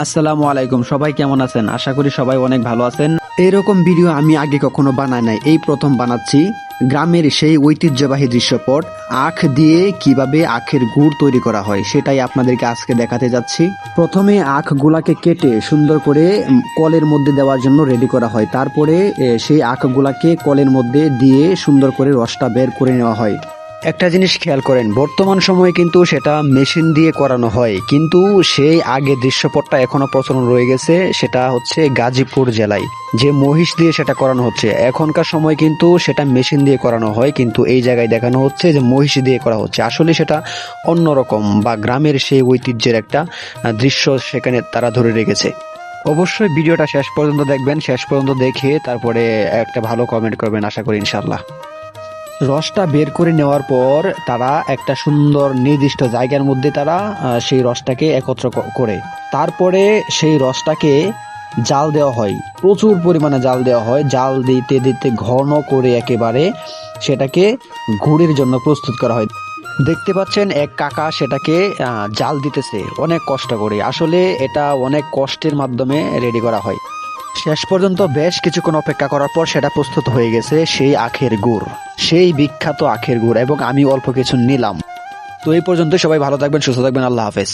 আসসালামু আলাইকুম, সবাই কেমন আছেন? আশা করি সবাই অনেক ভালো আছেন। এরকম ভিডিও আমি আগে কখনো বানাই নাই, এই প্রথম বানাচ্ছি। গ্রামের সেই ঐতিহ্যবাহী দৃশ্যপট আখ দিয়ে কিভাবে আখের গুড় তৈরি করা হয় সেটাই আপনাদেরকে আজকে দেখাতে যাচ্ছি। প্রথমে আখগুলাকে কেটে সুন্দর করে কলের মধ্যে দেওয়ার জন্য রেডি করা হয়। তারপরে সেই আখগুলাকে কলের মধ্যে দিয়ে সুন্দর করে রসটা বের করে নেওয়া হয়। একটা জিনিস খেয়াল করেন, বর্তমান সময়ে কিন্তু সেটা মেশিন দিয়ে করানো হয়, কিন্তু সেই আগে দৃশ্যপটটা এখনো প্রচলন রয়ে গেছে। সেটা হচ্ছে গাজীপুর জেলায় যে মহিষ দিয়ে সেটা করানো হচ্ছে। এখনকার সময় কিন্তু সেটা মেশিন দিয়ে করানো হয়, কিন্তু এই জায়গায় দেখানো হচ্ছে যে মহিষ দিয়ে করা হচ্ছে। আসলে সেটা অন্যরকম, বা গ্রামের সেই ঐতিহ্যের একটা দৃশ্য সেখানে তারা ধরে রেখেছে। অবশ্যই ভিডিওটা শেষ পর্যন্ত দেখবেন, শেষ পর্যন্ত দেখে তারপরে একটা ভালো কমেন্ট করবেন আশা করি ইনশাল্লাহ। রসটা বের করে নেওয়ার পর তারা একটা সুন্দর নির্দিষ্ট জায়গার মধ্যে তারা সেই রসটাকে একত্র করে তারপরে সেই রসটাকে জাল দেওয়া হয়। প্রচুর পরিমাণে জাল দেওয়া হয়। জাল দিতে দিতে ঘন করে একেবারে সেটাকে গুড়ের জন্য প্রস্তুত করা হয়। দেখতে পাচ্ছেন এক কাকা সেটাকে জাল দিতেছে অনেক কষ্ট করে। আসলে এটা অনেক কষ্টের মাধ্যমে রেডি করা হয়। শেষ পর্যন্ত বেশ কিছুক্ষণ অপেক্ষা করার পর সেটা প্রস্তুত হয়ে গেছে, সেই আখের গুড়, সেই বিখ্যাত আখের গুড়, এবং আমি অল্প কিছু নিলাম। তো এই পর্যন্ত, সবাই ভালো থাকবেন, সুস্থ থাকবেন, আল্লাহ হাফেজ।